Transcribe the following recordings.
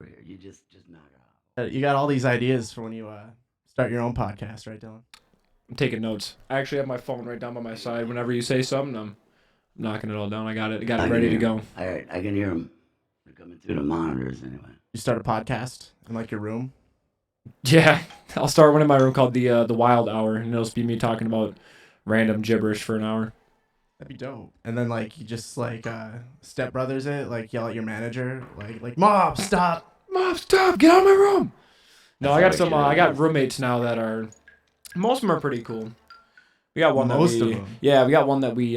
You just knock it off. You got all these ideas for when you start your own podcast, right, Dylan? I'm taking notes. I actually have my phone right down by my side. Whenever you say something, I'm knocking it all down. I got it. Got it ready to go. All right, I can hear them. They're coming through the monitors anyway. You start a podcast in like your room. Yeah, I'll start one in my room called the Wyled Hour, and it'll just be me talking about random gibberish for an hour. That'd be dope. And then like you just like step brothers it, like yell at your manager, like Mom, stop. Mom, stop! Get out of my room. No, I got That's some. how it I should got roommates now that are. Most of them are pretty cool. We got one Most that of we. them? Yeah, we got one that we.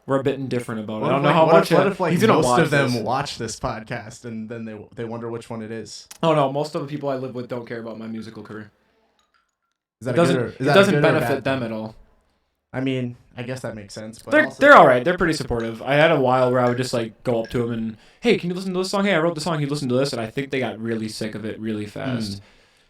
We're a bit indifferent about. I don't know if, how what much. If, what if like he's gonna most watch of them this. watch this podcast and then they wonder which one it is? Oh no, most of the people I live with don't care about my musical career. Is that It doesn't. is It that a doesn't good or benefit bad them thing? at all. I mean, I guess that makes sense. But They're also, they're all right. They're pretty supportive. I had a while where I would just like go up to them and, hey, can you listen to this song? Hey, I wrote the song. You listen to this, and I think they got really sick of it really fast.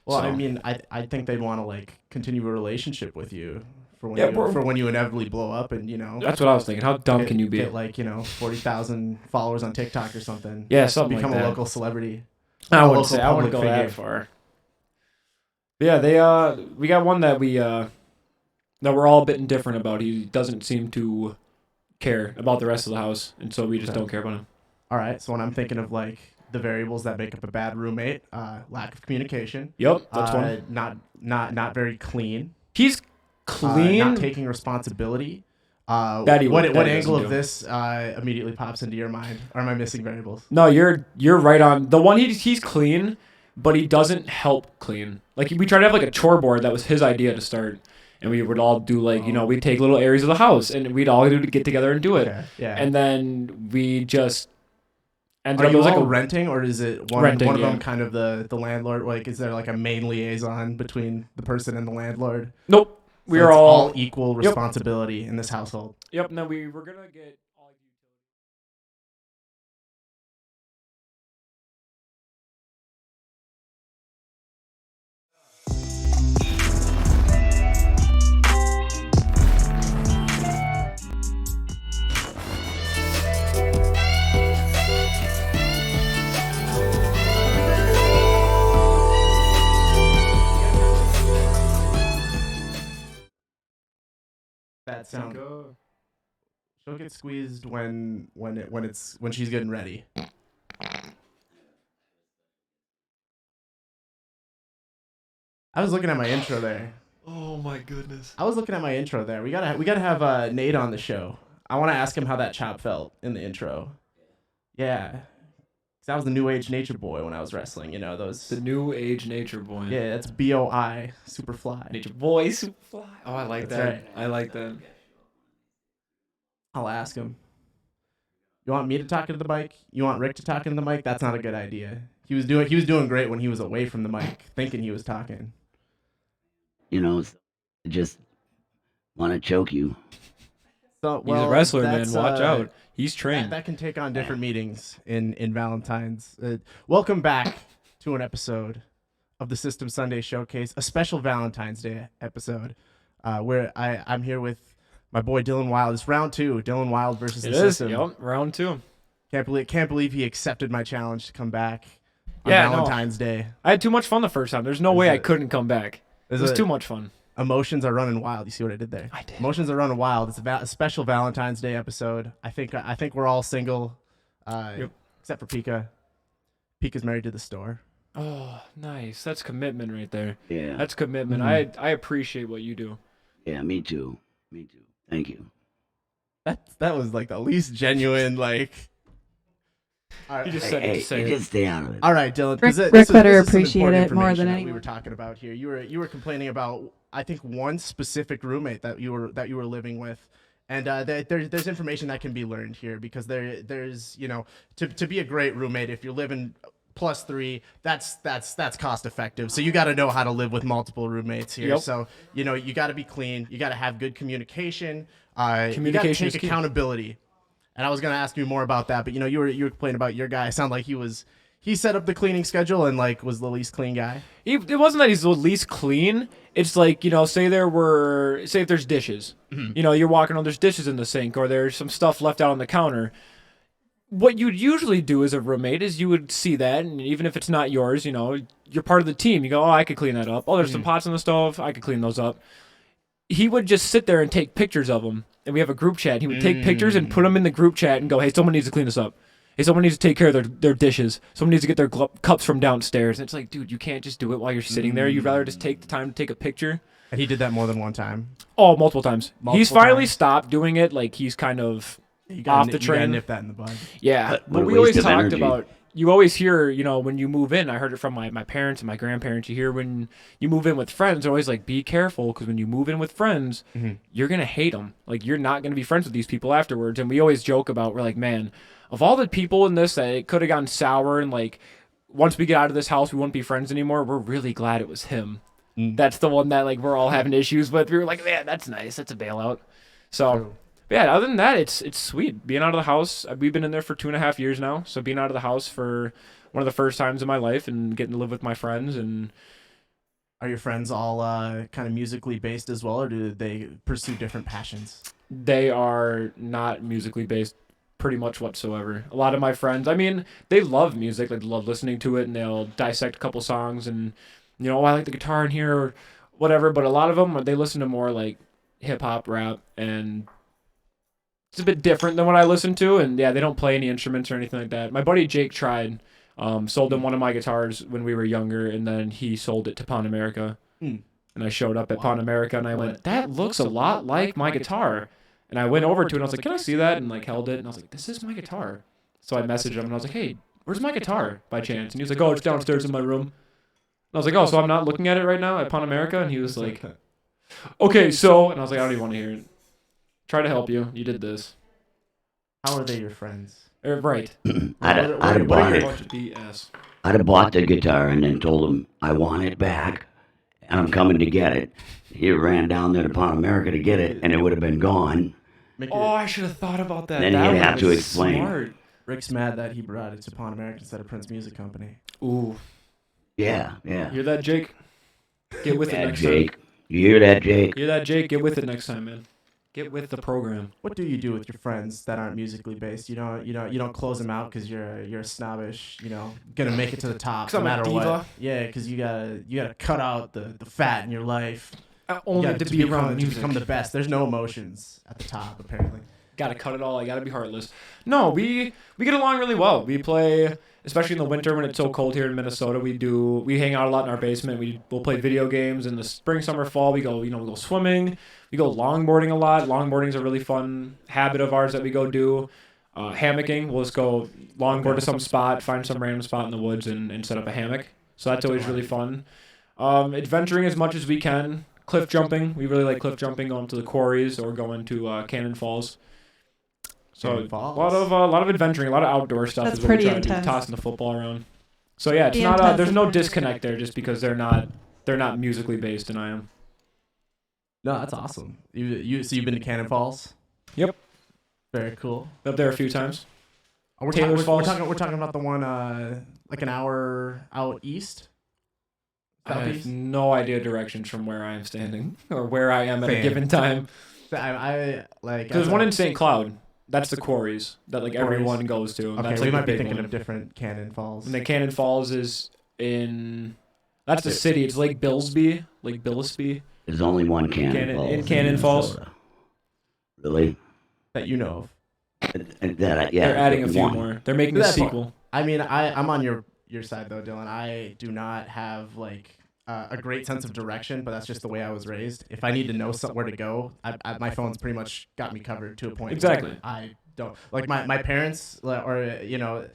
Well, I So- mean, I think they'd want to like continue a relationship with you for when Yeah, for when you inevitably blow up and That's what I was thinking. How dumb can you be? Get like 40,000 followers on TikTok or something. Yeah, something Become like a that. local celebrity. I a wouldn't local say I wouldn't public go that figure. far. But yeah, they we got one that we that we're all a bit indifferent about. He doesn't seem to care about the rest of the house, and so we just Okay. don't care about him. All right, so when I'm thinking of like the variables that make up a bad roommate, lack of communication. Yep, that's one. Not very clean. He's clean. Not taking responsibility. That he what would- that he angle doesn't of do. this immediately pops into your mind? Or am I missing variables? No, you're right on. The one he's clean, but he doesn't help clean. Like we tried to have like a chore board that was his idea to start, and we would all do like we'd take little areas of the house and we'd all get together and do it. Okay, yeah. And then we just ended Are up you it was all like a renting, or is it one Renting, of yeah. them kind of the landlord? Like, is there like a main liaison between the person and the landlord? nope. So We are it's all equal responsibility in this household. Yep. No, we were gonna get all. That sound. She'll get squeezed when she's getting ready. I was looking at my intro there. Oh my goodness. I was looking at my intro there. We gotta have Nate on the show. I want to ask him how that chop felt in the intro. Yeah, 'cause I was the new age nature boy when I was wrestling. You know those. The new age nature boy. Yeah, that's BOI, super fly. Nature boy, super fly. Oh, I like That's that. right. I like that. I'll ask him. You want me to talk into the mic? You want Rick to talk into the mic? That's not a good idea. He was doing great when he was away from the mic, thinking he was talking. I just want to choke you. So, He's a wrestler, man. that's, Watch out. He's trained. That can take on different meetings in Valentine's. Welcome back to an episode of the System Sunday Showcase, a special Valentine's Day episode, where I'm here with my boy Dylan Wyled. It's round 2, Dylan Wyled versus It the is. System. Yep. Round 2. Can't believe he accepted my challenge to come back on Yeah, no. Valentine's Day. I had too much fun the first time. There's no way I it- couldn't come back. It was too much fun. Emotions are running wild. You see what I did there? I did. Emotions are running wild. It's a special Valentine's Day episode. I think we're all single, except for Pika. Pika's married to the store. Oh, nice. That's commitment right there. Yeah. That's commitment. Mhm. I appreciate what you do. Yeah, me too. Me too. Thank you. That was like the least genuine like. All right, You just Hey, said it hey, to say you it. just stay out of it. all right, Dylan. Rick- this Rick is- better this is some appreciate important it more information than that we were anyone. talking about here. You were complaining about I think one specific roommate that you were living with. And there's information that can be learned here because there's to be a great roommate if you're living +3 that's cost effective. So you got to know how to live with multiple roommates here. Yep. So you got to be clean. You got to have good communication. You got to Communication take is key. accountability. And I was gonna ask you more about that, but you were complaining about your guy. It sounded like he set up the cleaning schedule and like was the least clean guy. It wasn't that he's the least clean. It's like, say if there's dishes. Mm-hmm. You're walking on, there's dishes in the sink or there's some stuff left out on the counter. what you'd usually do as a roommate is you would see that, and even if it's not yours, you're part of the team. You go, oh, I could clean that up. Oh, there's some pots on the stove. I could clean those up. He would just sit there and take pictures of them. And we have a group chat. He would take pictures and put them in the group chat and go, hey, someone needs to clean this up. Hey, someone needs to take care of their dishes. Someone needs to get their cups from downstairs. And it's like, dude, you can't just do it while you're sitting there. You'd rather just take the time to take a picture. And he did that more than one time. Oh, multiple times. He's finally times. stopped doing it. Like, he's kind of off the You gotta train. nip that in the bud. Yeah, What but a we waste always of talked energy. about. You always hear, when you move in. I heard it from my parents and my grandparents. You hear when you move in with friends, they're always like, be careful, because when you move in with friends, you're gonna hate them. Like, you're not gonna be friends with these people afterwards. And we always joke about, we're like, man, of all the people in this that it could have gotten sour, and like, once we get out of this house, we won't be friends anymore. We're really glad it was him. That's the one that like we're all having issues with. We were like, man, that's nice. That's a bailout. So. Yeah, other than that, it's sweet. Being out of the house, we've been in there for 2.5 years now. So being out of the house for one of the first times in my life and getting to live with my friends. And Are your friends all kind of musically based as well, or do they pursue different passions? they are not musically based pretty much whatsoever. A lot of my friends, I mean, they love music. Like, they love listening to it, and they'll dissect a couple songs and, oh, I like the guitar in here or whatever. But a lot of them, they listen to more like hip-hop, rap, and it's a bit different than what I listen to, and yeah, they don't play any instruments or anything like that. My buddy Jake tried, sold him one of my guitars when we were younger, and then he sold it to Pan America. And I showed up at Pan America, and I went, that looks a lot like my guitar. And I went over to it, and I was like, can I see that? And like held it, and I was like, this is my guitar. So I messaged him, and I was like, hey, where's my guitar by chance? And he was like, oh, it's downstairs in my room. And I was like, oh, so I'm not looking at it right now at Pan America? And he was like, okay, so, and I was like, I don't even want to hear it. Try to help you. You did this. How are they your friends? Right. I'd have bought it. Bunch of BS. I'd have bought the guitar and then told him I want it back, and I'm coming to get it. He ran down there to Pan America to get it, and it would have been gone. Oh, I should have thought about that. Then That he'd have was to explain. Smart. Rick's mad that he brought it to Pan America instead of Prince Music Company. Ooh. Yeah. Hear that, Jake? Get with it Bad next Jake. time. You hear that, Jake? Hear that, Jake? Get with it next time, man. Get with the program. What do you do with your friends that aren't musically based? You don't close them out because you're snobbish. Gonna make it to the top 'Cause no I'm a matter diva. what. Yeah, because you gotta cut out the fat in your life. Only to be around to music. become the best. There's no emotions at the top apparently. Gotta cut it all. I gotta be heartless. No, we get along really well. We play, especially in the winter when it's so cold here in Minnesota. We hang out a lot in our basement. We'll play video games. In the spring, summer, fall, we go swimming. We go longboarding a lot. Longboarding is a really fun habit of ours that we go do. Hammocking, we'll just go longboard to some spot, find some random spot in the woods, and set up a hammock. So that's always really fun. Adventuring as much as we can. Cliff jumping, we really like cliff jumping, going to the quarries or going to Cannon Falls. So Cannon Falls. a lot of adventuring, a lot of outdoor stuff. That's is what we pretty try to do, intense. tossing the football around. So yeah, it's The not intense there's is no pretty disconnect there just because they're not musically based and I am. No, that's awesome. So you've been to Cannon Falls? Yep. Very cool. Been up there a few times. We're Taylor's Falls? We're talking about the one like an hour out east. I have Southeast? no idea directions from where I am standing or where I am at a Same. given time. I like. There's as one a- in St. Cloud. That's the quarries that like Quarries. everyone goes to. And Okay, that's we like might the be big thinking one. of different Cannon Falls. And then Cannon Falls is in. That's the city. It's Lake Billsby. Lake Billisby. There's only one Cannon Falls. in Cannon Falls. Minnesota. Really? that you know of. They're adding a few one. more. They're making a That's fine. sequel. I mean, I'm on your side though, Dylan. I do not have like a great sense of direction, but that's just the way I was raised. If I need to know where to go, my phone's pretty much got me covered to a point. Exactly. Where I don't like my parents or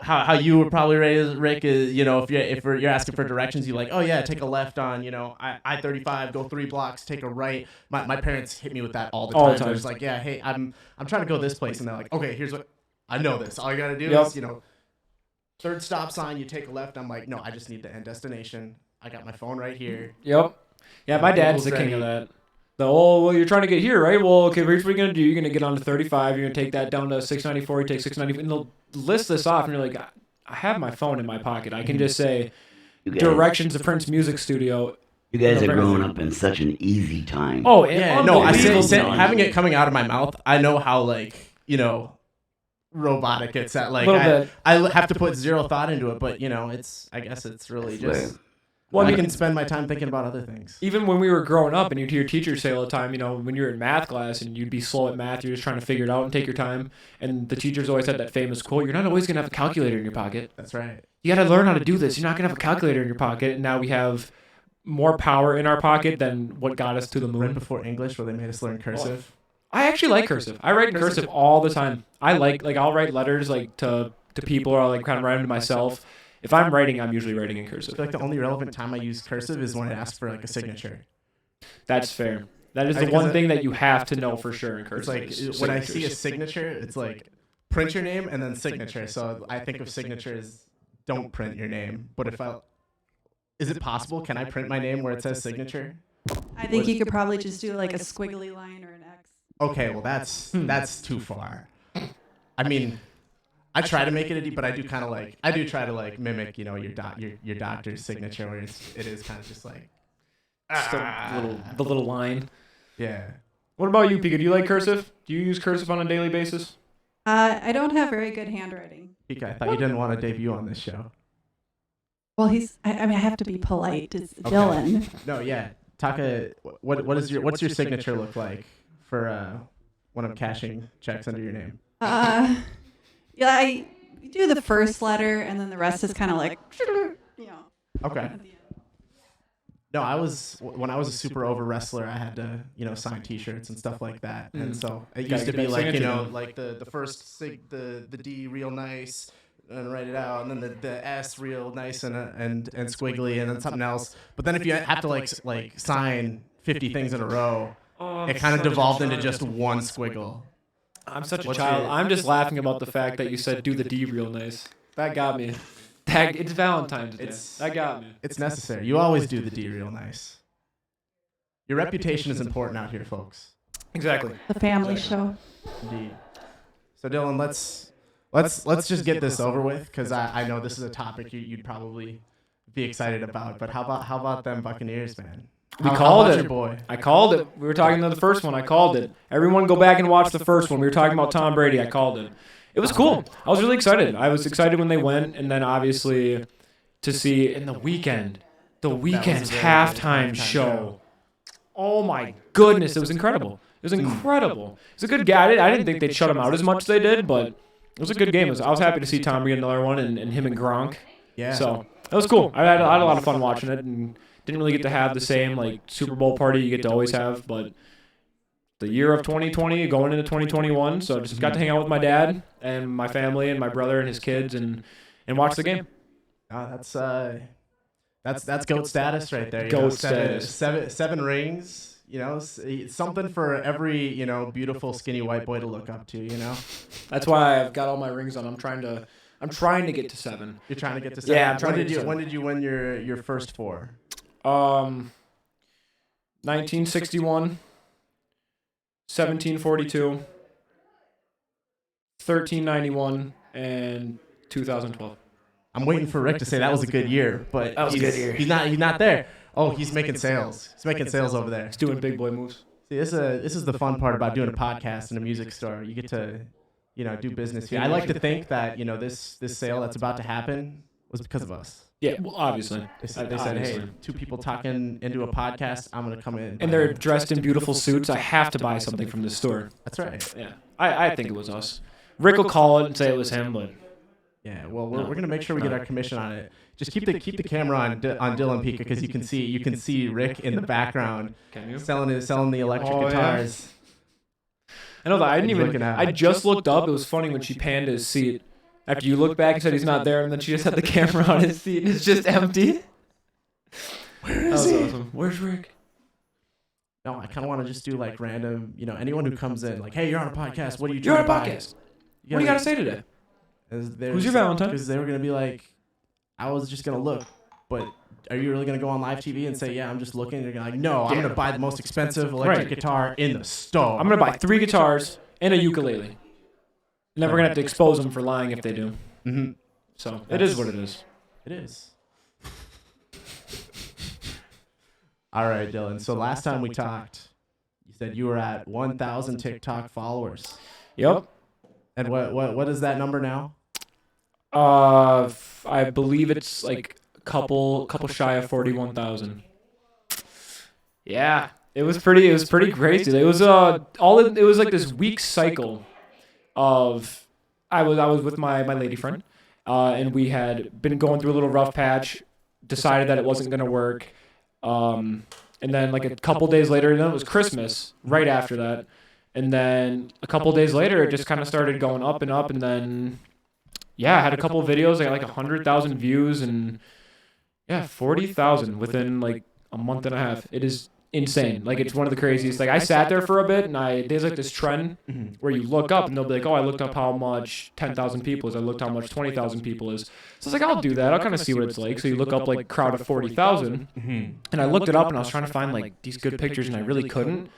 how you were probably raised, Rick, is if you're asking for directions, you like, oh yeah, take a left on I-35, go 3 blocks, take a right. My parents hit me with that all the time. They're just like, yeah, hey, I'm trying to go this place, and they're like, okay, here's what I know this. All you gotta do is third stop sign, you take a left. I'm like, no, I just need the end destination. I got my phone right here. Yep. Yeah, my dad's the king of that. Well, you're trying to get here, right? Well, okay, here's what you're going to do. You're going to get on to 35. You're going to take that down to 694. You take 694. And they'll list this off, and you're like, I have my phone in my pocket. I can just say directions to Prince Music Studio. You guys are growing up in such an easy time. Oh, Yeah, no, I unbelievable. say having it coming out of my mouth, I know how robotic it's at. Like Little bit. I have to put zero thought into it, but I guess it's really just. Well, I can spend my time thinking about other things. Even when we were growing up and you'd hear teachers say all the time, when you're in math class and you'd be slow at math, you're just trying to figure it out and take your time. And the teachers always had that famous quote, you're not always going to have a calculator in your pocket. That's right. You got to learn how to do this. You're not going to have a calculator in your pocket. And now we have more power in our pocket than what got us to the moon. Right before English, where they made us learn cursive. I actually like cursive. I write in cursive all the time. I like I'll write letters to people, or I'll kind of write them to myself. If I'm writing, I'm usually writing in cursive. I feel like the only relevant time I use cursive is when it asks for a signature. That's fair. That is the one thing that you have to know for sure in cursive. It's like when I see a signature, it's like print your name and then signature. So I think of signature as don't print your name. But is it possible? Can I print my name where it says signature? I think you could probably just do like a squiggly line or an X. Okay, well that's too far. I mean, I try to make it but I do kind of try to mimic, your doctor's signature, where it is kind of just like the little line. Yeah. What about you, Pika? Do you like cursive? Do you use cursive on a daily basis? I don't have very good handwriting. Pika, I thought you didn't want to debut on this show. Well, I have to be polite. It's Dylan. No, yeah. Taka, what's your signature look like for when I'm cashing checks under your name? Yeah, I do the first letter, and then the rest is kind of like, Okay. No, when I was a super over wrestler, I had to, sign T-shirts and stuff like that, and so it used to be like, like the first the D real nice, and write it out, and then the S real nice and squiggly, and then something else. But then if you have to like sign 50 things in a row, it kind of devolved into just one squiggle. I'm such a child. I'm just laughing about the fact that you said do the D real nice. That got me. It's Valentine's Day. That got me. It's necessary. You always do the D real nice. Your reputation is important out here, folks. Exactly. The family show. Indeed. So Dylan, let's just get this over with, because I know this is a topic you'd probably be excited about. But how about them Buccaneers, man? We called it. Your boy? I called it. We were talking about the first one. I called it. Everyone go back and watch the first one. We were talking about Tom Brady. I called it. It was cool. I was really excited. I was excited when they went, and then obviously to see in the weekend's halftime show. Oh my goodness, it was incredible. It was incredible. It was a good game. I didn't think they'd shut him out as much as they did, but it was a good game. I was happy to see Tom get another one, and him and Gronk. Yeah. So it was cool. I had a lot of fun watching it, and didn't really get to have the same Super Bowl party you get to always have, but the year of 2020 going into 2021, so I just got to hang out with my dad and my family and my brother and his kids and watch the game. That's GOAT status right there. GOAT status. Seven rings. Something for every beautiful skinny white boy to look up to. That's why I've got all my rings on. I'm trying to get to 7. You're trying to get to 7. Yeah, I'm trying to get to 7. When did you win your first 4? 1961, 1742, 1391, and 2012. I'm waiting for Rick to say that was a good year, but that was a good year. He's not there. Oh, he's making sales. He's making sales over there. He's doing big boy moves. See, this is the fun part about doing a podcast in a music store. You get to, do business here. I like to think that, this sale that's about to happen was because of us. Yeah, well, obviously. They said, hey, 2 people talking into a podcast, I'm going to come in. And they're dressed in beautiful suits. I have to buy something from this store. That's right. Yeah, I think it was us. Rick will call it and say it was him, but... Yeah, well, we're going to make sure we get our commission on it. Just keep the camera on Dylan Pika, because you can see Rick in the background selling the electric guitars. Yeah. I know that I just looked up. It was funny when she panned his seat. After you look back and said he's not there, and then she just had the camera on his seat and it's just empty. Where is he? Awesome. Where's Rick? No, I kind of want to just do random, anyone who comes in, hey, you're on a podcast. What are you You're trying on a to buy? podcast. What do you got to say today? Who's your Valentine? Because they were going to be I was just going to look, but are you really going to go on live TV and say, yeah, I'm just looking? You're going to no, I'm going to buy the most expensive electric guitar in the store. I'm going to buy 3 guitars and a ukulele. And then we're going to have to expose them for lying if they do. Mm-hmm. So it is what it is. It is. All right, Dylan. So last time we talked, you said you were at 1,000 TikTok followers. Yep. And what is that number now? I believe it's like a couple shy of 41,000. Yeah, it was pretty crazy. It was it was like this week cycle of I was with my lady friend, and we had been going through a little rough patch, decided that it wasn't gonna work, and then like a couple days later, then it was Christmas right after that, and then a couple days later, it just kind of started going up and up, and then yeah, I had a couple of videos, I got like 100,000 views, and yeah, 40,000 within like a month and a half. It is insane. Like it's one of the craziest. Like I sat there for a bit, and there's like this trend where you look up, and they'll be like, "Oh, I looked up how much 10,000 people is. I looked how much 20,000 people is." So it's like I'll do that. I'll kind of see what it's like. So you look up like crowd of 40,000, and I looked it up, and I was trying to find like these good pictures, and I really couldn't.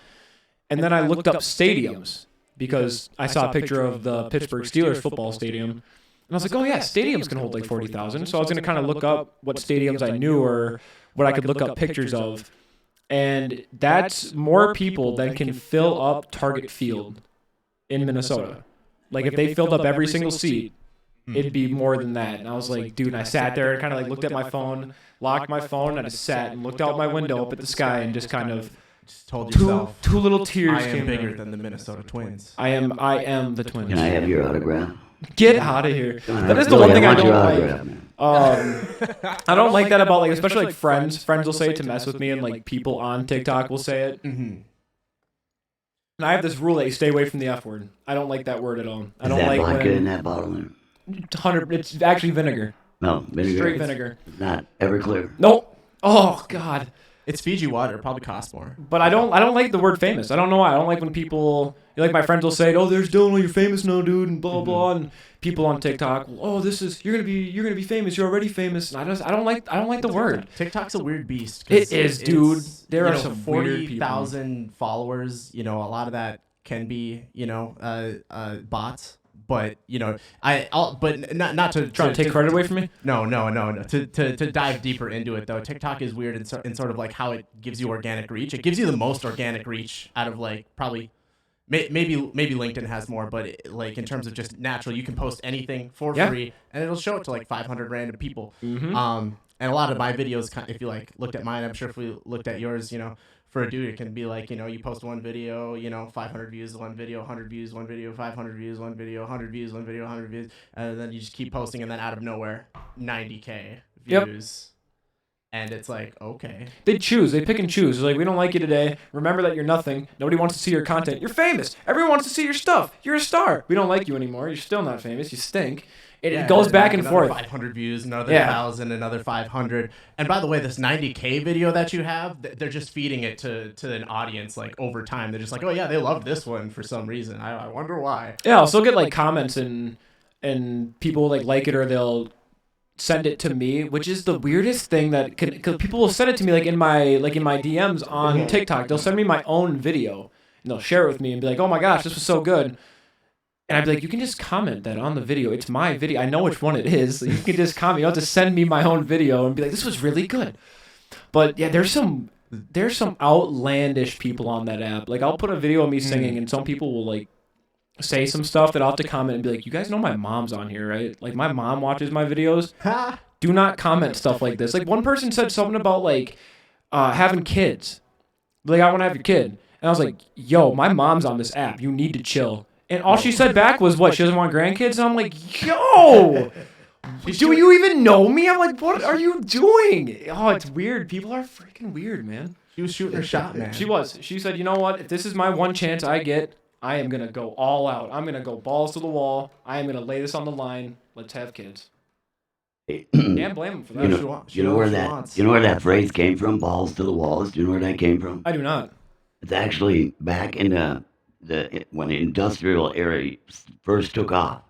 And then I looked up stadiums because I saw a picture of the Pittsburgh Steelers football stadium. And I was like, oh yeah, stadiums can hold like 40,000. So I was going to kind of look up what stadiums I knew or what I could look up pictures of. And that's more people than can fill up Target Field in Minnesota. Like if they filled up every single seat, it'd be more than that. And I was like, dude, and I sat there and kind of like looked at my phone, locked my phone, and I sat and looked out my window up at the sky and just kind of Just told yourself, two little tears I am came bigger out. than the Minnesota Twins. I am the Twins. Can I have your autograph? Get out of here. Come on, That is the Billy, one thing I want your don't autograph, like. man. I don't like that about like, especially like friends. Friends will say it to mess with me, and like people on TikTok will say it. Mm-hmm. And I have this rule that you stay away from the F word. I don't like that word at all. I Is don't that like vodka in when that bottle there? 100. It's actually vinegar. No, vinegar. Straight vinegar. It's not Everclear. Nope. Oh God. It's Fiji water. It probably costs more. But I don't like the word famous. I don't know why. I don't like when people like my friends will say, "Oh, there's Dylan, you're famous now, dude," and blah blah. And people on TikTok, "Oh, you're gonna be famous. You're already famous." And I don't like the word. TikTok's a weird beast. 'Cause It is, dude. it's, There you are know, some weird people. 40,000 followers. You know, a lot of that can be bots. But but not to Trying to take credit away from me. No. To dive deeper into it though, TikTok is weird in sort of like how it gives you organic reach. It gives you the most organic reach out of like probably maybe LinkedIn has more, but like in terms of just natural, you can post anything for free and it'll show it to like 500 random people. Mm-hmm. And a lot of my videos, if you like looked at mine, I'm sure if we looked at yours, for a dude, it can be like, you post one video, 500 views, one video, 100 views, one video, 500 views, one video, 100 views, one video, 100 views. And then you just keep posting, and then out of nowhere, 90K views. And it's like, okay. They pick and choose. It's like, we don't like you today. Remember that you're nothing. Nobody wants to see your content. You're famous. Everyone wants to see your stuff. You're a star. We don't like you anymore. You're still not famous. You stink. It goes back and forth. 500 views, another 1,000, another 500. And by the way, this 90K video that you have, they're just feeding it to an audience like over time. They're just like, oh yeah, they loved this one for some reason. I wonder why. Yeah, I'll still get like comments and people like it, or they'll send it to me, which is the weirdest thing cause people will send it to me like in my DMs on TikTok. They'll send me my own video and they'll share it with me and be like, "Oh my gosh, this was so good." And I'd be like, you can just comment that on the video. It's my video. I know which one it is. So you can just comment. You don't have to send me my own video and be like, this was really good. But yeah, there's some outlandish people on that app. Like I'll put a video of me singing and some people will like say some stuff that I'll have to comment and be like, you guys know my mom's on here, right? Like my mom watches my videos. Do not comment stuff like this. Like one person said something about like having kids. Like, I want to have your kid. And I was like, yo, my mom's on this app. You need to chill. And all she said back was, what, she doesn't want grandkids? And I'm like, yo, do you even know me? I'm like, what are you doing? Oh, it's weird. People are freaking weird, man. She was shooting her shot, man. She was. She said, you know what? If this is my one chance I get, I am going to go all out. I'm going to go balls to the wall. I am going to lay this on the line. Let's have kids. Can't blame him for that. You know where that phrase came from? Balls to the walls. Do you know where that came from? I do not. It's actually back in when the industrial era first took off.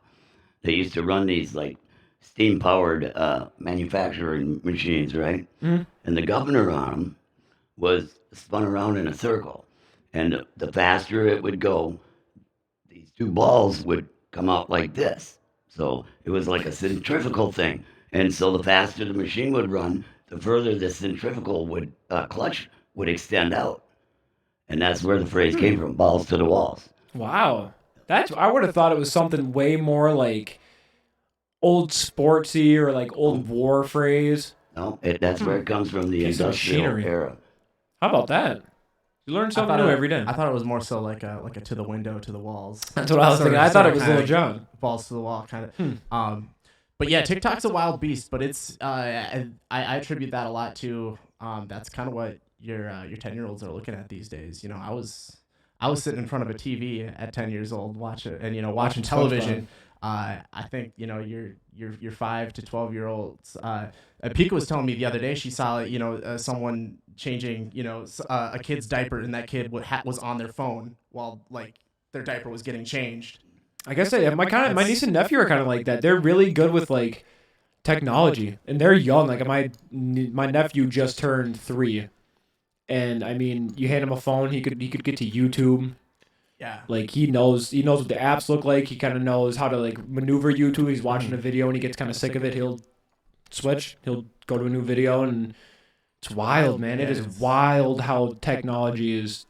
They used to run these like steam-powered manufacturing machines, right? Mm-hmm. And the governor on them was spun around in a circle, and the faster it would go, these two balls would come out like this. So it was like a centrifugal thing. And so the faster the machine would run, the further the centrifugal clutch would extend out. And that's where the phrase came from, balls to the walls. Wow. I would have thought it was something way more like old sportsy or like old war phrase. No, that's where it comes from, the Piece of industrial machinery. era. How about that? You learn something new every day. I thought it was more so like a to the window, to the walls. That's what I was thinking. I thought it was Little John. Balls to the wall kind of. But yeah, TikTok's a wild beast. But it's I attribute that a lot to that's kind of what your 10-year-olds are looking at these days. You know, I was sitting in front of a TV at 10 years old, watching television. I think your 5 to 12-year-olds. Pika was telling me the other day she saw someone changing a kid's diaper, and that kid was on their phone while like their diaper was getting changed. I guess my niece and nephew are kind of like that. They're really good with like technology, and they're young. Like my nephew just turned 3, and I mean, you hand him a phone, he could get to YouTube. Yeah. Like he knows what the apps look like. He kind of knows how to like maneuver YouTube. He's watching a video and he gets kind of sick of it. He'll switch. He'll go to a new video, and it's wild, man. It is wild how technology is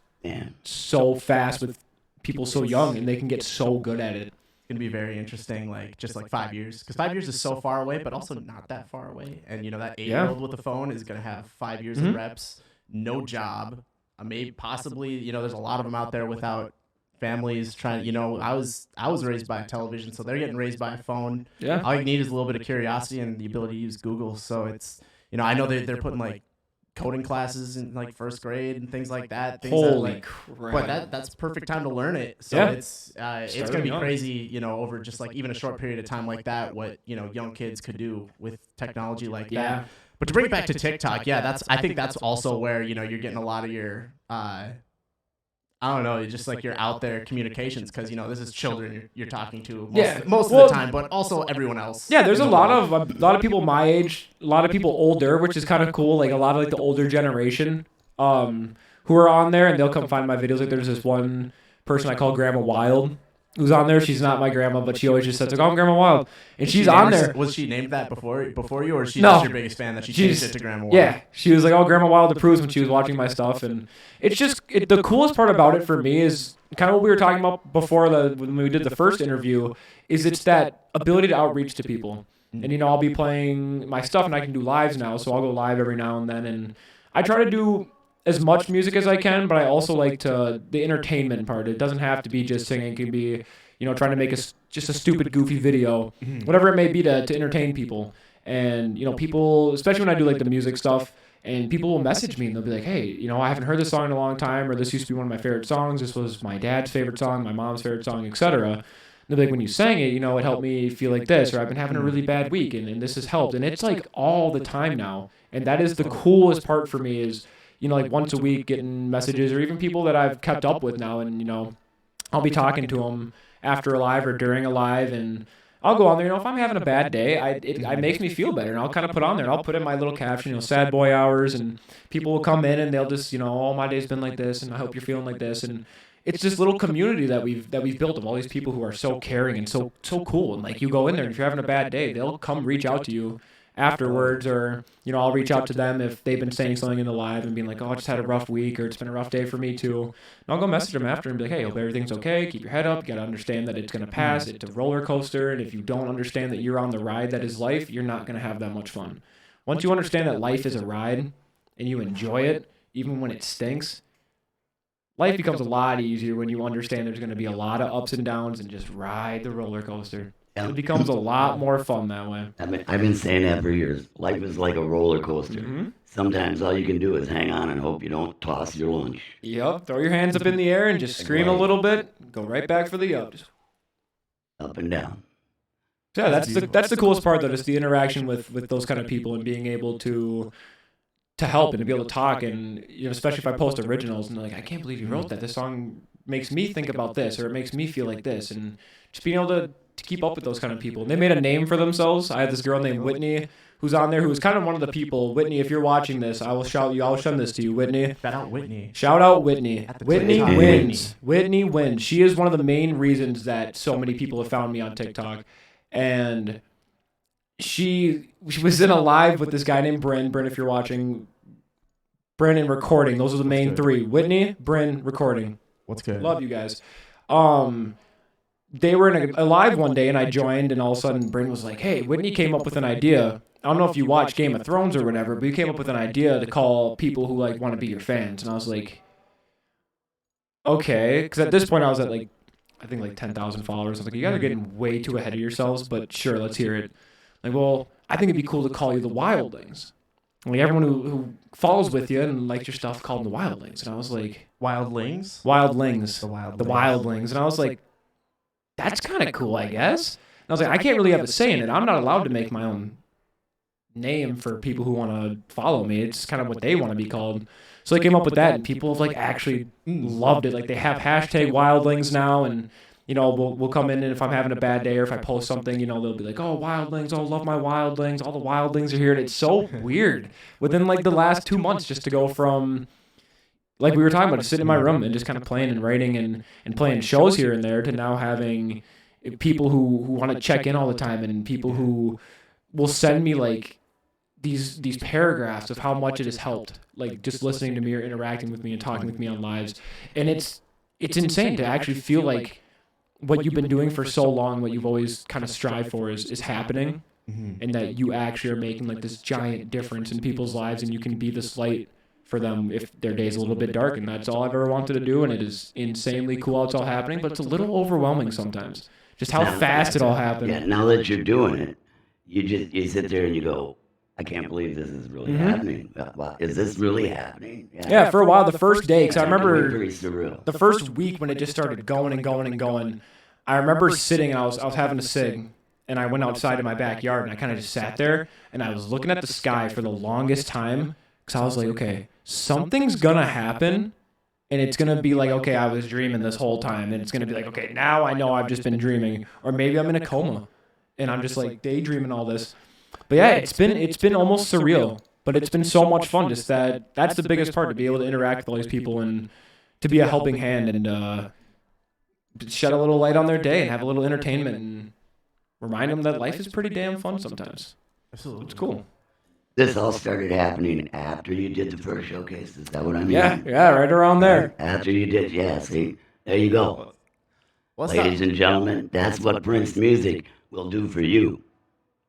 so fast with people so young, and they can get so good at it. It's gonna be very interesting, like just like 5 years, because 5 years is so far away, but also not that far away. And that 8-year-old with a phone is gonna have 5 years of reps, no job, maybe possibly there's a lot of them out there without families trying. I was raised by a television, so they're getting raised by a phone. Yeah. All you need is a little bit of curiosity and the ability to use Google. So it's I know they're putting like coding classes in like first grade and things like that. Holy crap! But that's perfect time to learn it. So it's gonna be crazy. Over just like even a short period of time like that, what young kids could do with technology like that. But to bring it back to TikTok, I think that's also where you're getting a lot of your I don't know, just like you're out there communications, because this is children you're talking to most of the time, but also everyone else. Yeah, there's a lot of people my age, a lot of people older, which is kind of cool. Like a lot of like the older generation, who are on there, and they'll come find my videos. Like there's this one person I call Grandma Wyled, who's on there. She's not my grandma, but she always just says like, "Oh, I'm Grandma Wyled," and she's on there. Was she named that before you, or is she just your biggest fan that she changed it to Grandma Wyled? Yeah, she was like, "Oh, Grandma Wyled approves" when she was watching my stuff, and it's just the coolest part about it for me is kind of what we were talking about before when we did the first interview. Is it's that ability to outreach to people, and I'll be playing my stuff, and I can do lives now, so I'll go live every now and then, and I try to do as much music as I can, but I also like the entertainment part. It doesn't have to be just singing. It can be, trying to make just a stupid, goofy video, whatever it may be to entertain people. And, people, especially when I do like the music stuff, and people will message me and they'll be like, "Hey, I haven't heard this song in a long time," or "This used to be one of my favorite songs. This was my dad's favorite song, my mom's favorite song, etc." They'll be like, "When you sang it, it helped me feel like this," or "I've been having a really bad week and this has helped." And it's like all the time now. And that is the coolest part for me is, like once a week getting messages, or even people that I've kept up with now, and I'll be talking to them after a live or during a live, and I'll go on there. If I'm having a bad day, it makes me feel better, and I'll kind of put on there, and I'll put in my little caption, sad boy hours, and people will come in and they'll just, "Oh, my day's been like this, and I hope you're feeling like this," and it's this little community that we've built of all these people who are so caring and so cool, and like you go in there, and if you're having a bad day, they'll come reach out to you afterwards, or I'll reach out to them if they've been saying something in the live and being like, "Oh, I just had a rough week," or "It's been a rough day for me too," and I'll go message them after and be like, "Hey, hope everything's okay. Keep your head up. You gotta understand that it's gonna pass. It's a roller coaster, and if you don't understand that you're on the ride that is life, you're not gonna have that much fun. Once you understand that life is a ride and you enjoy it, even when it stinks, life becomes a lot easier when you understand there's gonna be a lot of ups and downs, and just ride the roller coaster. It becomes a lot more fun that way." I've been saying that for years. Life is like a roller coaster. Sometimes all you can do is hang on and hope you don't toss your lunch. Yep. Throw your hands up in the air and just scream a little bit. Go right back for the up. Just up and down. Yeah, that's the coolest part, though, just the interaction with those kind of people, and being able to help and to be able to talk, and especially if I post originals and they're like, "I can't believe you wrote that. This song makes me think about this, or it makes me feel like this," and just being able to keep up with those kind of people. And they made a name for themselves. I had this girl named Whitney who's on there, who's kind of one of the people. Whitney, if you're watching this, I will shout you. I will send this to you, Whitney. Shout out Whitney. Shout out Whitney. Whitney wins. Whitney wins. She is one of the main reasons that so many people have found me on TikTok. And she was in a live with this guy named Bryn. Bryn, if you're watching, Bryn and recording. Those are the main three. Whitney, Bryn, recording. What's good? Love you guys. they were in a live one day, and I joined, and all of a sudden Bryn was like, "Hey, Whitney came up with an idea. I don't know if you watch Game of Thrones or whatever, but we came up with an idea to call people who like want to be your fans." And I was like, "Okay," because at this point I was at like, I think like 10,000 followers. I was like, "You guys are getting way too ahead of yourselves," but sure, let's hear it. Like, well, I think it'd be cool to call you the Wildlings. Like everyone who follows with you and likes your stuff called the Wildlings. And I was like, Wildlings. Wildlings, The the Wildlings. And I was like, that's kind of cool, I guess. And I was like, I can't really have a say in it. I'm not allowed to make my own name for people who want to follow me. It's kind of what they want to be called. So they came up with that, and people have like actually loved it. Like they have hashtag Wildlings now, and you know we'll come in, and if I'm having a bad day or if I post something, you know they'll be like, oh, Wildlings, oh, love my Wildlings, all the Wildlings are here. And it's so weird within like the last 2 months just to go from, like we were talking about, sitting in my room and just kind of playing and writing and playing shows here and there, to now having people who want to check in all the time, and people who will send me like these paragraphs of how much it has helped, like just listening to me or interacting with me and talking with me on lives. And it's insane to actually feel like what you've been doing for so long, what you've always kind of strived for is happening, and that you actually are making like this giant difference in people's lives, and you can be this light for them if their day's a little bit dark. And that's all I've ever wanted to do, and it is insanely cool how it's all happening, but it's a little overwhelming sometimes just how fast it all happened. Yeah, now that you're doing it, you sit there and you go, I can't believe this is really happening. Wow, is this really happening? Yeah, for a while, the first day, because I remember Very surreal. the first week when it just started going and going and going, I remember sitting and I was having a cig, and I went outside in my backyard, and I kind of just sat there, and I was looking at the sky for the longest time, because I was like, okay, something's gonna happen, and it's gonna be like, okay, I was dreaming this whole time, and it's gonna be like, okay, now I know I've just been dreaming, or maybe I'm in a coma, and I'm just like daydreaming all this. But yeah, it's been almost surreal, but it's been so much fun. Just that's the biggest part, to be able to interact with all these people and to be a helping hand and shed a little light on their day and have a little entertainment and remind them that life is pretty damn fun sometimes. Absolutely. It's cool. This all started happening after you did the first showcase. Is that what I mean? Yeah, right around there. After you did, yeah. See, there you go. What's Ladies and gentlemen, that's what Prince Music will do for you.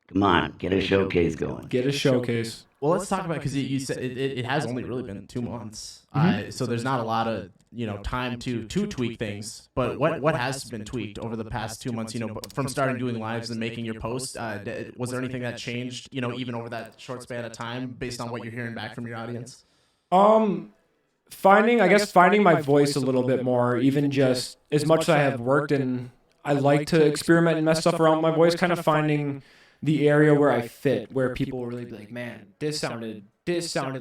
Come on, get a showcase going. Get a showcase. Well, let's talk about, because you said it has only really been 2 months, so there's not a lot of time to tweak things. But what has been tweaked over the past 2 months? From starting doing lives and making your posts, was there anything that changed? Even over that short span of time, based on what you're hearing back from your audience. Finding my voice a little bit more, even just as much as I have worked and I like to experiment and mess stuff around with my voice, kind of finding the area where I fit, where people will really be like, man, this sounded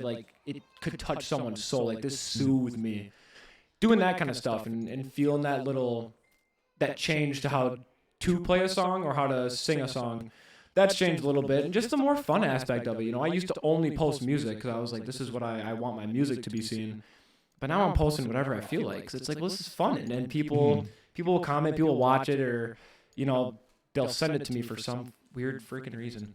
like it could touch someone's soul, like this soothed me. Doing that kind of stuff and feeling that change to how to play a song or how to sing a song. That's changed a little bit, and just the more fun aspect of it. I used to only post music because I was like, this is what I want my music to be seen. But now I'm posting whatever I feel like, because it's like, well, this is fun, and then people will comment, people will watch it, or they'll send it to me for some weird freaking reason.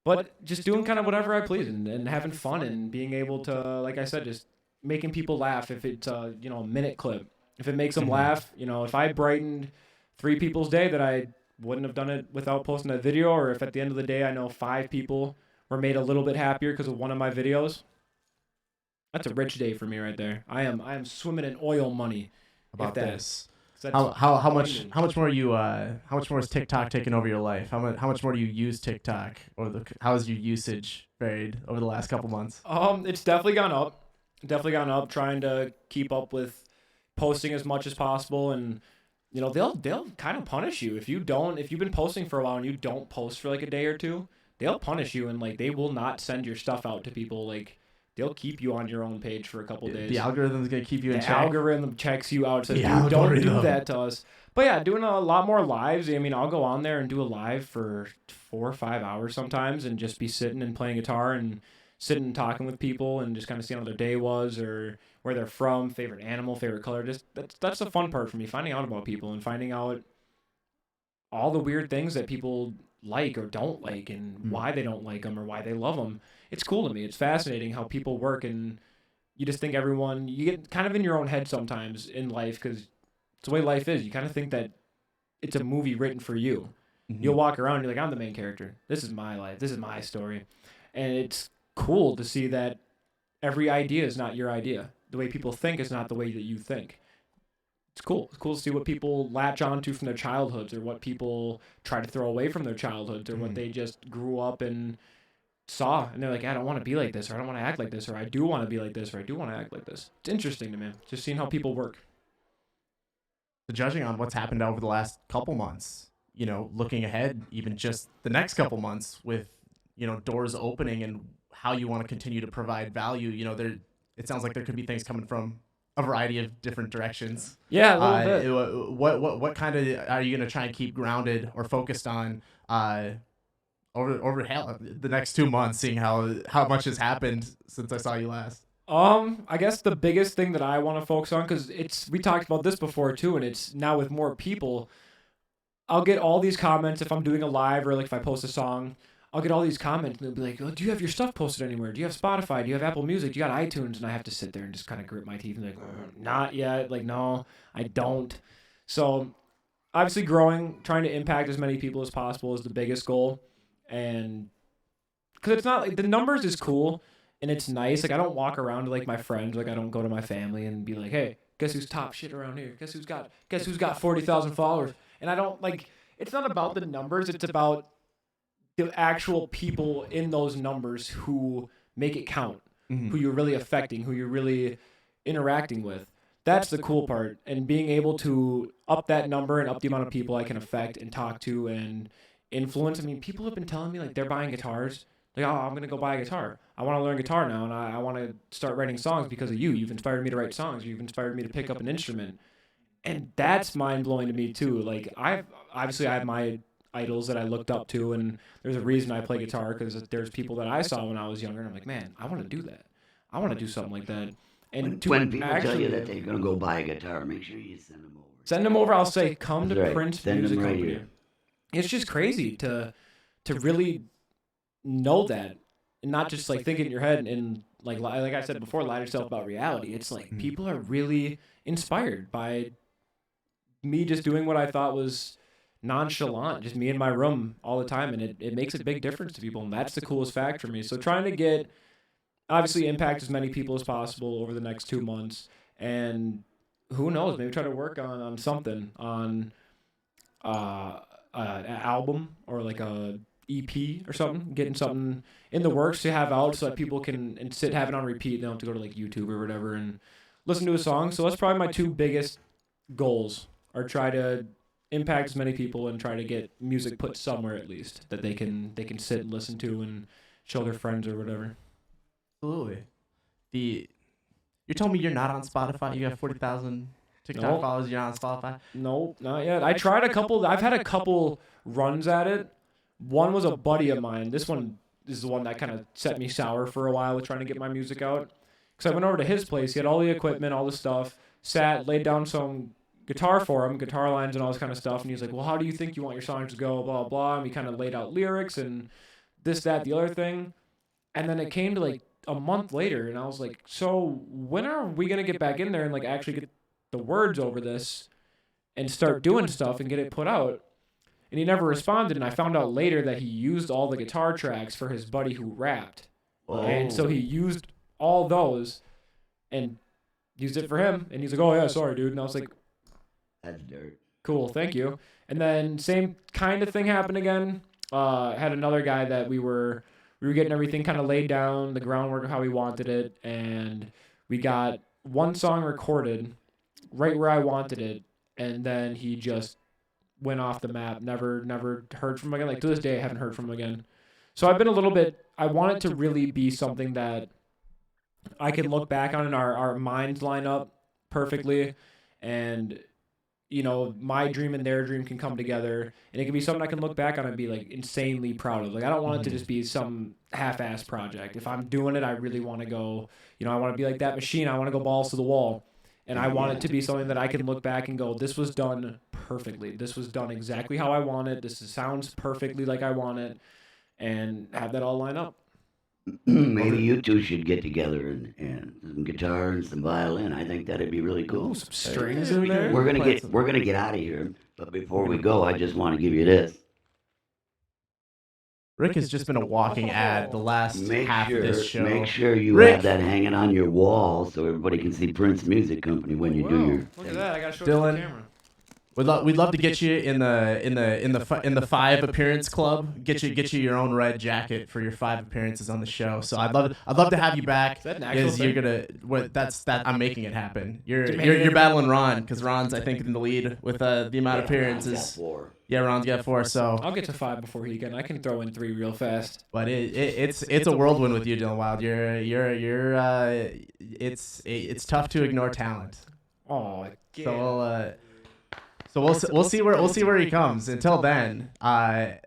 But just doing kind of whatever I please and having fun and being able to, like I said, just making people laugh. If it's a minute clip, if it makes them laugh, if I brightened 3 people's day, that I wouldn't have done it without posting that video, or if at the end of the day I know 5 people were made a little bit happier because of one of my videos, that's a rich day for me right there. I am swimming in oil money About this. How much more is TikTok taking over your life? How much more do you use TikTok, or how has your usage varied over the last couple months? It's definitely gone up. Trying to keep up with posting as much as possible, and they'll kind of punish you if you've been posting for a while and you don't post for like a day or two. They'll punish you, and like they will not send your stuff out to people. Like they'll keep you on your own page for a couple days. The algorithm's gonna keep you in check. The algorithm checks you out. Says, dude, don't do that to us. But yeah, doing a lot more lives. I mean, I'll go on there and do a live for 4 or 5 hours sometimes, and just be sitting and playing guitar and sitting and talking with people and just kind of seeing how their day was or where they're from, favorite animal, favorite color. Just that's the fun part for me, finding out about people and finding out all the weird things that people like or don't like, and why they don't like them or why they love them. It's cool to me. It's fascinating how people work, and you just think you get kind of in your own head sometimes in life, because it's the way life is. You kind of think that it's a movie written for you. You'll walk around, you're like, I'm the main character. This is my life. This is my story. And it's cool to see that every idea is not your idea. The way people think is not the way that you think. It's cool. It's cool to see what people latch onto from their childhoods, or what people try to throw away from their childhoods, or what they just grew up and saw. And they're like, I don't want to be like this, or I don't want to act like this, or I do want to be like this, or I do want to act like this. It's interesting to me, just seeing how people work. So judging on what's happened over the last couple months, looking ahead, even just the next couple months with, doors opening and how you want to continue to provide value, it sounds like there could be things coming from a variety of different directions. Yeah, a little bit. What kind of are you going to try and keep grounded or focused on over the next 2 months, seeing how much has happened since I saw you last? I guess the biggest thing that I want to focus on, because we talked about this before too, and it's now with more people, I'll get all these comments if I'm doing a live, or like if I post a song, I'll get all these comments and they'll be like, oh, do you have your stuff posted anywhere? Do you have Spotify? Do you have Apple Music? Do you got iTunes? And I have to sit there and just kind of grit my teeth and be like, not yet. Like, no, I don't. So obviously growing, trying to impact as many people as possible is the biggest goal. And because it's not like the numbers is cool and it's nice. Like, I don't walk around to like my friends. Like, I don't go to my family and be like, hey, guess who's top shit around here? Guess who's got 40,000 followers? And I don't like, it's not about the numbers. It's about the actual people in those numbers who make it count, who you're really affecting, who you're really interacting with. That's the cool part. And being able to up that number and up the amount of people I can affect and talk to and influence. I mean, people have been telling me like they're buying guitars. Like, oh, I'm going to go buy a guitar. I want to learn guitar now, and I want to start writing songs because of you. You've inspired me to write songs. You've inspired me to pick up an instrument. And that's mind-blowing to me, too. Like, I have my idols that I looked up to, and there's a reason I play guitar, because there's people that I saw when I was younger, and I'm like, man, I want to do that. I want to do something like that. And when people tell you that they're going to go buy a guitar, make sure you send them over. Send them over. I'll say, come to Prince Music right Company. Here. It's just crazy to really know that, and not just like think it in your head and like I said before, lie to yourself about reality. It's like people are really inspired by me just doing what I thought was nonchalant, just me in my room all the time, and it makes a big difference to people, and that's the coolest fact for me. So trying to obviously impact as many people as possible over the next 2 months, and who knows, maybe try to work on something, on an album or like a EP or something, getting something in the works to have out so that people can have it on repeat. They don't have to go to like YouTube or whatever and listen to a song. So that's probably my 2 biggest goals, are try to impact as many people and try to get music put somewhere at least that they can sit and listen to and show their friends or whatever. Absolutely. You're telling me you're not on Spotify? You have 40,000 TikTok followers. You're not on Spotify? Nope, not yet. I tried a couple. I've had a couple runs at it. One was a buddy of mine. This one is the one that kind of set me sour for a while with trying to get my music out. Because I went over to his place. He had all the equipment, all the stuff. Laid down some guitar for him, guitar lines and all this kind of stuff. And he's like, well, how do you think you want your songs to go? Blah, blah. And we kind of laid out lyrics and this, that, the other thing. And then it came to like a month later. And I was like, so when are we going to get back in there and like actually get the words over this and start doing stuff and get it put out? And he never responded, and I found out later that he used all the guitar tracks for his buddy who rapped. Whoa. And so he used all those and used it for him. And he's like, oh, yeah, sorry, dude. And I was like, that's dirt. Cool, thank you. And then same kind of thing happened again. Had another guy that we were getting everything kind of laid down, the groundwork of how we wanted it, and we got one song recorded right where I wanted it, and then he just went off the map. Never heard from him again. Like, to this day, I haven't heard from him again. So I've been a little bit, I want it to really be something that I can look back on and our minds line up perfectly, and you know, my dream and their dream can come together, and it can be something I can look back on and be like insanely proud of. Like, I don't want it to just be some half-ass project. If I'm doing it, I really want to go, you know, I want to be like that machine. I want to go balls to the wall, and I want it to be something that I can look back and go, this was done perfectly. This was done exactly how I want it. This sounds perfectly like I want it, and have that all line up. Maybe you two should get together and some guitar and some violin. I think that'd be really cool. Some strings in there. We're gonna get out of here. But before we go, I just want to give you this. Rick has just been a walking ad the last half of this show. Make sure you Rick! have that hanging on your wall so everybody can see Prince Music Company when you do your. Look at that! I gotta show Dylan. it to the camera. We'd love to get you in the 5 appearance club. Get you your own red jacket for your 5 appearances on the show. So I'd love to have you back. Is that an actual thing? You're gonna I'm making it happen. You're battling Ron because Ron's I think in the lead with the amount of appearances. Yeah, Ron's got 4. So I'll get to 5 before he can. I can throw in 3 real fast. but it's a whirlwind with you, Dylan Wild. It's tough to ignore talent. Oh, So we'll see where he comes. Until then, a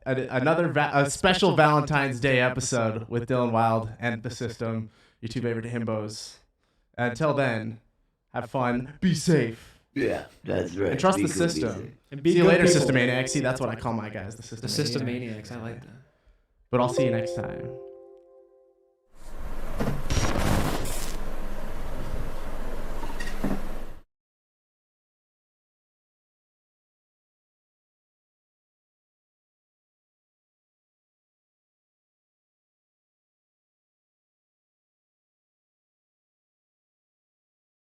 special Valentine's Day episode with Dylan Wild and the System, your 2 favorite himbos. Until then, have fun, be safe, Yeah, that's right. and trust Be the good, be system. safe. And be See you good later, people. Systemaniacs. See, that's what I call my guys, the The Systemaniacs. Systemaniacs. I like that. But I'll see you next time.